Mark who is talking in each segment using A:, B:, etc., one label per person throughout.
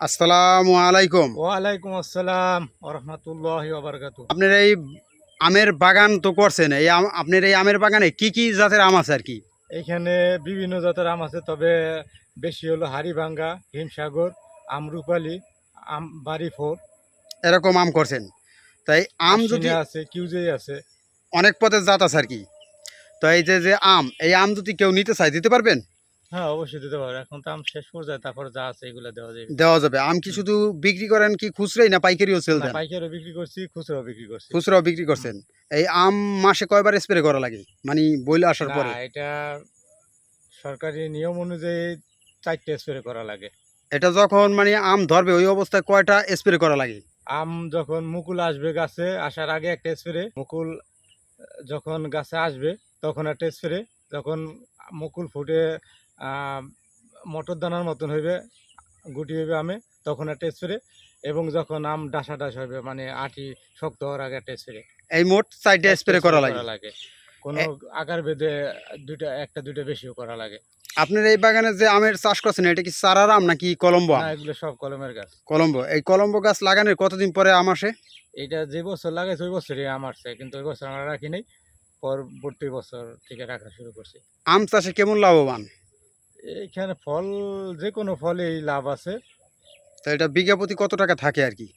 A: আসসালামু আলাইকুম।
B: ওয়ালাইকুম আসসালাম ওয়া রাহমাতুল্লাহি ওয়া বারাকাতুহু।
A: আপনার এই আমের বাগান তো করছেন। আপনার এই আমের বাগানে কি কি জাতের আম আছে আর কি?
B: এইখানে বিভিন্ন জাতের আম আছে, তবে বেশি হলো হাড়িভাঙ্গা, হিমসাগর, আমরুপালি, আম বাড়ি ফোর,
A: এরকম আম করছেন। তাই আম যদি
B: আশ্বিনা আছে, কিউজেই আছে।
A: অনেক পদের জাত আছে আর কি। তো এই যে আম, এই আম যদি কেউ নিতে চায় দিতে পারবেন?
B: হ্যাঁ, অবশ্যই দিতে পারো। এখন তো আম শেষ পর্যায়ে, তারপরে যা আছে এগুলো দেওয়া যাবে।
A: দেওয়া যাবে। আম কি
B: হুম।
A: শুধু বিক্রি করেন কি খুচরাই না পাইকারিও সেল
B: না,
A: দেন?
B: পাইকারিও বিক্রি করছি, খুচরাও বিক্রি করছি।
A: খুচরাও বিক্রি
B: হুম।
A: করছেন। এই আম মাসে কয়বার স্প্রে করা লাগে? মানে বইলে আসার
B: না,
A: পরে?
B: এটা সরকারি নিয়ম অনুযায়ী 4টে স্প্রে করা লাগে।
A: এটা যখন মানে আম ধরবে ওই অবস্থায় কয়টা স্প্রে করা লাগে?
B: আম যখন মুকুল আসবে গাছে, আসার আগে একটা স্প্রে, মুকুল যখন গাছে আসবে তখন একটা স্প্রে, যখন মুকুল ফুটে আহ, মটর দানার মতন হইবে, গুটি হইবে আমে, তখন একটা স্প্রে, এবং যখন আম ডাসা ডাস হবে মানে আটি শক্ত হওয়ার আগে একটা স্প্রে।
A: এই মোট 4টা
B: একটা
A: স্প্রে
B: স্প্রে
A: করা
B: করা
A: লাগে।
B: লাগে। কোনো আকার ভেদে দুইটা, একটা দুইটা বেশিও করা লাগে।
A: আপনার এই বাগানে যে আমের চাষ করছেন এটা কি চারার আম নাকি কলম্বো
B: না,
A: আম?
B: এগুলো সব কলমের গাছ।
A: কলম্বো, এই কলম্বো গাছ লাগানোর কতদিন পরে আম আসে?
B: এটা যে বছর লাগাইছে ওই বছরই আম আসছে, কিন্তু ওই বছর আমরা রাখি নাই, পরবর্তী বছর থেকে রাখা শুরু করছি।
A: আম চাষে কেমন লাভবান?
B: এইখানে ফল, যে কোনো ফলেই লাভ আছে।
A: তো এটা বিঘা প্রতি কত টাকা থাকে আর কি?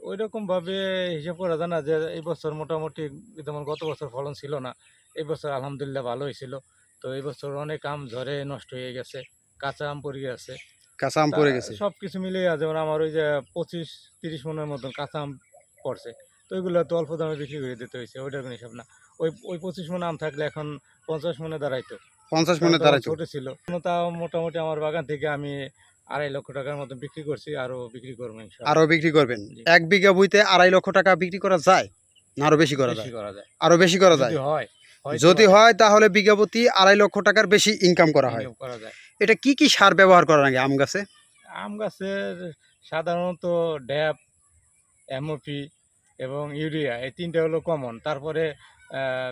B: ওই রকম ভাবে হিসাব করা যায় না, যে এই বছর মোটামুটি, যেমন গত বছর ফলন ছিল না, এই বছর আলহামদুলিল্লাহ ভালো হয়েছিল। তো এই বছর অনেক আম ঝড়ে নষ্ট হয়ে গেছে, কাঁচা আম পড়ে গেছে।
A: কাঁচা আম
B: তা
A: পড়ে গেছে।
B: সব কিছু মিলিয়ে যেমন আমার ওই যে 25-30 মনের মতন কাঁচা আম পড়ছে। তো ওইগুলো তো অল্প দামে বিক্রি করে দিতে হয়েছে, ওইটার কোনো হিসাব না। ওই ওই 25 মন আম থাকলে এখন 50 মনে দাঁড়াইতো।
A: 50
B: কারণ
A: মনে
B: তখন
A: দাঁড়াইতো।
B: ছোট ছিল। তাও মোটামুটি আমার বাগান থেকে আমি 2.5 লক্ষ টাকার মতো বিক্রি করছি, আরো বিক্রি করবো
A: আরো
B: ইনশাল্লাহ।
A: বিক্রি করবেন?
B: জি।
A: 1 বিঘা বইতে 2.5 লক্ষ টাকা বিক্রি করা যায়? না আরো বেশি করা
B: বেশি
A: যায়?
B: করা যায়,
A: আরো বেশি করা
B: যদি
A: যায়।
B: হয়, হয়তো
A: যদি
B: পারে,
A: হয় তাহলে বিঘা প্রতি 2.5 লক্ষ টাকার বেশি ইনকাম করা হয়।
B: ইনকাম করা যায়।
A: এটা কি কি সার ব্যবহার করা লাগে আম গাছে?
B: আম গাছের সাধারণত ড্যাপ, এমওপি এবং ইউরিয়া, এই তিনটা হলো কমন। তারপরে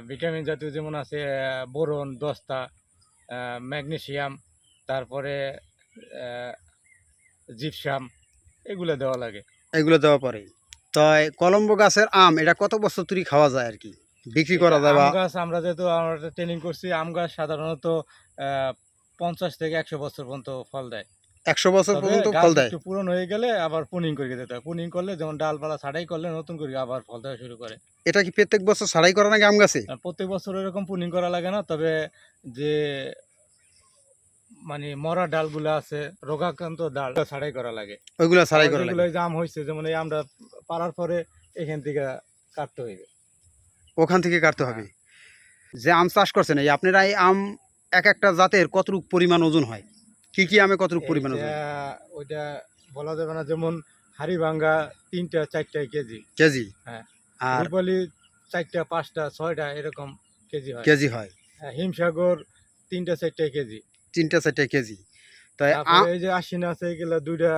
B: ভিটামিন জাতীয় যেমন আছে বোরন, দস্তা, ম্যাগনেসিয়াম, তারপরে জিপসাম, এগুলো দেওয়া লাগে।
A: এগুলো দেওয়া পরে। তো এই কলম্বো গাছের আম এটা কত বছর ধরে খাওয়া যায় আর কি? বিক্রি
B: এটা
A: করা যায়
B: আম
A: বা
B: গাছ, আমরা যেহেতু আমরা ট্রেনিং করছি, আম গাছ সাধারণত আহ, 50 থেকে 100 বছর পর্যন্ত ফল দেয়।
A: 100 বছর
B: তবে
A: পর্যন্ত
B: গাছ
A: ফল দেয়?
B: একটু পুরনো হয়ে গেলে আবার পুনিং করে দিতে হয়। পুনিং করলে, যেমন ডালপালা ছাঁটাই করলে নতুন করে আবার ফল দেওয়া শুরু করে।
A: এটা কি প্রত্যেক বছর ছাড়াই করা লাগে আম গাছে?
B: আর প্রত্যেক বছর এরকম পুনিং করা লাগে না, তবে যে মানে মরা ডালগুলো আছে, রোগাক্রান্ত ডাল, ছাঁটাই করা লাগে।
A: ওইগুলা ছাড়াই
B: আবার
A: করা
B: যেগুলো
A: লাগে।
B: এই যে আম হয়েছে, যেমন এই আমরা পাড়ার পরে এখান থেকে কাটতে হইবে।
A: ওখান থেকে কাটতে
B: হ্যাঁ,
A: হবে। যে আম চাষ করছেন এই আপনারা এই আম এক একটা জাতের কতটুকু পরিমাণ ওজন হয়? কি কি আমে কতটুকু পরিমাণ
B: এইটা
A: ওজন?
B: ওইটা বলা যাবে না। যেমন হাড়িভাঙ্গা 3টা 4টা কেজি।
A: কেজি?
B: হ্যাঁ,
A: আর
B: রূপালি 4টা 5টা 6টা এরকম কেজি হয়।
A: কেজি হয়?
B: হিমসাগর 3টা 4টা কেজি।
A: 3টা 4টা কেজি। তাই
B: তারপরে এই যে আশ্বিন আছে, এগুলা দুইটা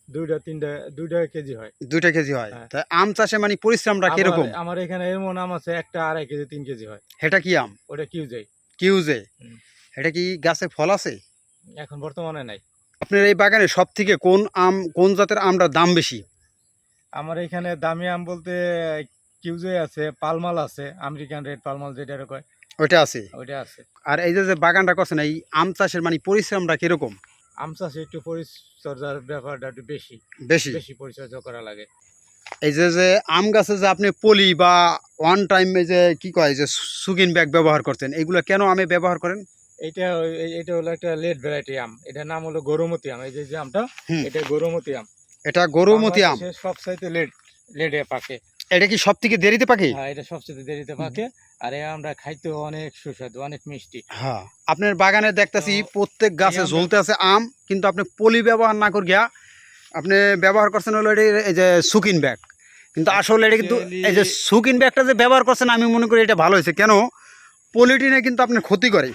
B: দুইটা তিনটা 2টা কেজি হয়।
A: 2টা কেজি হয়।
B: হ্যাঁ,
A: তাই আম চাষে মানে পরিশ্রমটা
B: আবার
A: কিরকম?
B: আমার এখানে এমন আম আছে, একটা 2.5 কেজি 3 কেজি হয়।
A: এটা কি আম?
B: ওটা কিউজাই।
A: কিউজে?
B: হুম,
A: এটা কি গাছে ফল আছে?
B: এখন বর্তমানে নাই।
A: আপনার এই বাগানে সবথেকে কোন জাতের আমটার দাম বেশি?
B: আমার এখানে দামি আম বলতে কিউজাই আছে, পালমাল আছে, আমেরিকান রেড পালমাল যেটা কয়,
A: ওইটা আছে।
B: ওইটা আছে।
A: আর এই যে বাগানটা করছেন এই আম চাষের মানে পরিশ্রমটা কিরকম?
B: আম চাষে একটু পরিচর্যার ব্যাপারটা একটু বেশি,
A: বেশি?
B: বেশি পরিচর্যা করা লাগে।
A: এই যে আম গাছে যে আপনি পলি বা ওয়ান টাইম এই যে কি কয় যে সুগিন ব্যাগ ব্যবহার করছেন এইগুলো কেন আমে ব্যবহার করেন?
B: এটা হলো একটা লেট ভ্যারাইটি আম, এটার নাম হলো গরুমতি আম। এই যে আমটা,
A: হুম।
B: এটা গরুমতি আম।
A: এটা গরুমতি আম।
B: বাংলাদেশে সবচাইতে লেটে পাকে।
A: এটা কি সব থেকে দেরিতে পাকে?
B: হ্যাঁ, এটা সবচেয়ে দেরিতে পাকে। আর এই আমরা খাইতে অনেক সুস্বাদু, অনেক মিষ্টি।
A: হ্যাঁ, আপনার বাগানে
B: তো
A: দেখতেছি প্রত্যেক
B: এই
A: গাছে
B: আমরা
A: ঝুলতে আছে আম, কিন্তু আপনি পলি ব্যবহার না করিয়া আপনি ব্যবহার করছেন হলো এই যে সুকিন ব্যাগ। কিন্তু আসলে এটা কিন্তু
B: অ্যাকচুয়ালি,
A: এই যে সুকিন ব্যাগটা যে ব্যবহার করছেন আমি মনে করি এটা ভালো হয়েছে। কেন? পলিটিনে কিন্তু আপনার ক্ষতি করে।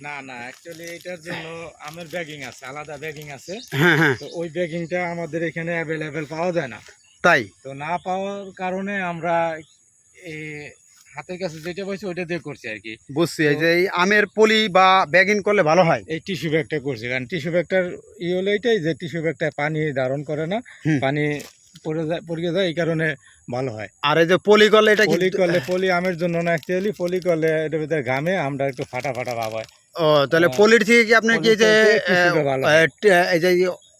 B: না না, অ্যাকচুয়ালি এটার জন্য আমের ব্যাগিং আছে, আলাদা ব্যাগিং আছে।
A: হ্যাঁ, হ্যাঁ।
B: তো ওই ব্যাগিংটা আমাদের এখানে অ্যাভেলেবেল পাওয়া যায় না।
A: তাই?
B: তো না পাওয়ার কারণে আমরা এই হাতের কাছে যেটা পাইছি ওইটা দিয়ে করছি আর কি।
A: বুঝছি, এই যে এই আমের পলি বা ব্যাগিং করলে ভালো হয়।
B: এই টিস্যু ব্যাগটা করছি, কারণ টিস্যু ব্যাগটার হলো এটাই যে টিস্যু ব্যাগটা পানি ধারণ করে না,
A: হুম।
B: পানি পড়ে যায়, এই কারণে ভালো হয়।
A: আর এই যে পলি করলে এটা কি?
B: পলি আমের জন্য না, অ্যাকচুয়ালি পলি করলে এটার ভিতরে ঘামে আমরা একটু ফাটা ফাটা ভাব হয়।
A: ও তাহলে পলির থেকে কি আপনার কি এই যে
B: টিস্যুটা ভালো হয়।
A: এই যে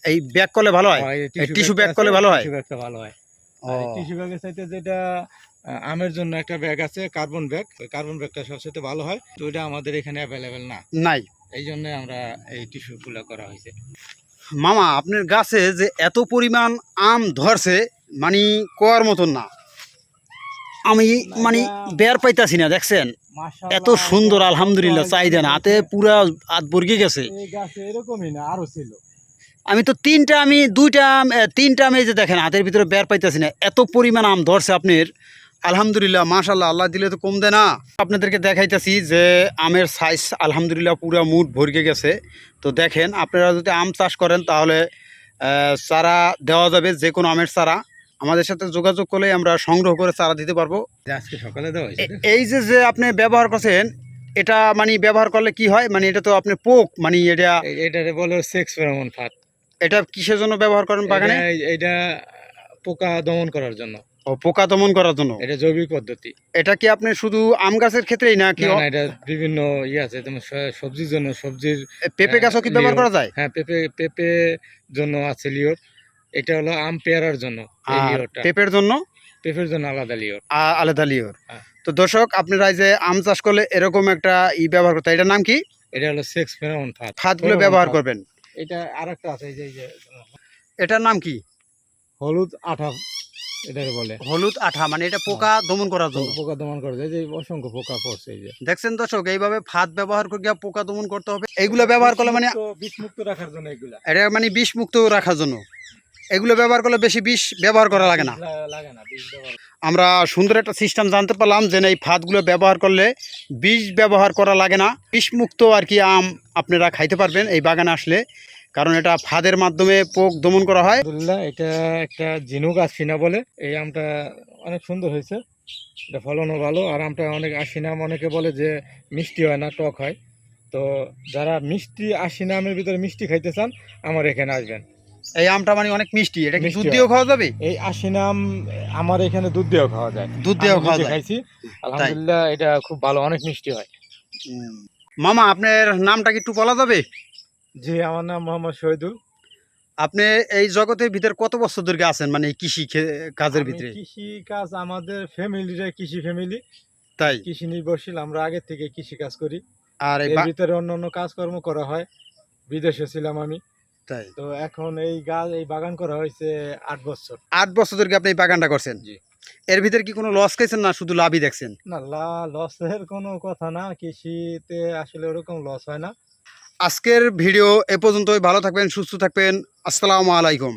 A: এই ব্যাগ করলে ভালো হয়? টিস্যু ব্যাগ করলে ভালো হয়?
B: টিস্যু ব্যাগটা ভালো হয়।
A: ও
B: টিস্যু ব্যাগের চাইতে যেটা আমের জন্য একটা ব্যাগ আছে কার্বন ব্যাগ, ওই কার্বন ব্যাগটা সবচেয়ে ভালো হয়, তো ওইটা আমাদের এখানে অ্যাভেলেবেল না,
A: নাই।
B: এই জন্য আমরা এই টিস্যুগুলো করা হয়েছে।
A: মামা আপনার গাছে যে এত পরিমাণ আম ধরছে মানে কোয়ার মতন না, আমি মানে বের পাইতাছি না, দেখছেন এত সুন্দর আলহামদুলিল্লাহ, চাহিদা না হাতে পুরা হাত বর্গে গেছে।
B: এই গাছে এরকমই না, আরো ছিল।
A: আমি তো তিনটা আম এই যে দেখেন হাতের ভিতরে বের পাইতাছি না, এত পরিমাণ আম ধরছে আপনার। আলহামদুলিল্লাহ মাশাআল্লাহ, আল্লাহ দিলে তো কম দেয় না। আপনাদেরকে দেখাইতেছি যে আমের সাইজ আলহামদুলিল্লাহ পুরা মুঠ ভরে গেছে। তো দেখেন আপনারা যদি আম চাষ করেন তাহলে চারা দেওয়া যাবে, যে কোনো আমের চারা আমাদের সাথে যোগাযোগ করলে আমরা সংগ্রহ করে চারা দিতে পারবো।
B: আজকে সকালে দেওয়া হয়েছে।
A: এই যে আপনি ব্যবহার করছেন, এটা মানে ব্যবহার করলে কি হয়, মানে এটা তো আপনি পোক মানে
B: এটারে বলে সেক্স ফেরোমন ফাঁদ।
A: এটা কিসের জন্য ব্যবহার করেন বাগানে?
B: এটা পোকা দমন করার জন্য।
A: ও পোকা দমন করার জন্য।
B: এটা জৈবিক পদ্ধতি।
A: এটা কি আপনি শুধু আম গাছের ক্ষেত্রেই না কি?
B: না, এটা বিভিন্ন আছে, যেমন সবজির জন্য, সবজির
A: পেঁপে গাছও কি ব্যবহার করা যায়?
B: হ্যাঁ, পেঁপে জন্য আছে লিওর। এটা হলো আম পেয়ারার জন্য এই
A: আর
B: লিওরটা।
A: পেঁপের জন্য
B: আলাদা লিওর।
A: আলাদা লিওর।
B: হ্যাঁ।
A: তো দর্শক আপনারা এই যে আম চাষ করলে এরকম একটা ব্যবহার করতে, এটার নাম কি?
B: এটা হলো সেক্স ফেরোমন ফাঁদ।
A: ফাঁদগুলো ব্যবহার করবেন।
B: এটা আরেকটা আছে, এই যে
A: এটার নাম কি?
B: হলুদ আঠা এটাকে বলে।
A: হলুদ আঠা, মানে এটা পোকা দমন করার জন্য।
B: পোকা দমন করে, এই যে অসংখ্য পোকা পড়ছে, এই যে
A: দেখছেন দর্শক, এইভাবে ফাঁদ ব্যবহার করে পোকা দমন করতে হবে। এইগুলো ব্যবহার করলে মানে
B: বিষমুক্ত রাখার জন্য, এগুলা
A: এটা মানে বিষ মুক্ত রাখার জন্য এগুলো ব্যবহার করলে বেশি বিষ ব্যবহার করা লাগে না। আমরা সুন্দর একটা সিস্টেম জানতে পারলাম যে এই ফাঁদগুলো ব্যবহার করলে বিষ ব্যবহার করা লাগে না, বিষমুক্ত আর কি আম আপনারা খাইতে পারবেন এই বাগানে আসলে, কারণ এটা ফাঁদের মাধ্যমে পোক দমন করা হয়।
B: আলহামদুলিল্লাহ, এটা একটা ঝিনুক আশিনা বলে, এই আমটা অনেক সুন্দর হয়েছে, এটা ফলনও ভালো। আর আমটা অনেক আশিনা, অনেকে বলে যে মিষ্টি হয় না, টক হয়। তো যারা মিষ্টি আশিনা আমের ভিতরে মিষ্টি খাইতে চান আমার এখানে আসবেন।
A: এই আমটা মানে অনেক মিষ্টি, এটা কি দুধ দিয়েও খাওয়া যাবে?
B: এই আশিনা আম আমার এখানে দুধ দিয়েও খাওয়া যায়।
A: দুধ দিয়েও খাওয়া যায়?
B: খাইছি, আলহামদুলিল্লাহ এটা খুব ভালো, অনেক মিষ্টি হয়।
A: মামা আপনার নামটা কি একটু বলা যাবে?
B: জি, আমার নাম মোহাম্মদ শহীদুল।
A: আপনি এই জগতের ভিতরে কত বছর ধরে আছেন, মানে এই কৃষি কাজের ভিতরে?
B: কৃষি কাজ, আমাদের ফ্যামিলিটা কৃষি ফ্যামিলি,
A: তাই
B: কৃষি নির্ভরশীল, আমরা আগে থেকে কৃষি কাজ করি।
A: আর
B: এর ভিতরে অন্যান্য কাজকর্ম করা হয়, বিদেশে ছিলাম আমি।
A: তাই
B: তো এখন এই বাগান করা হয়েছে 8 বছর।
A: 8 বছর ধরে আপনি এই বাগানটা করছেন?
B: জি।
A: এর ভিতরে কি কোনো লস খাইছেন না শুধু লাভই দেখছেন?
B: না, লসের কোনো কথা না, কৃষিতে আসলে ওরকম লস হয় না।
A: আজকের ভিডিও এ পর্যন্তই। ভালো থাকবেন, সুস্থ থাকবেন। আসসালামু আলাইকুম।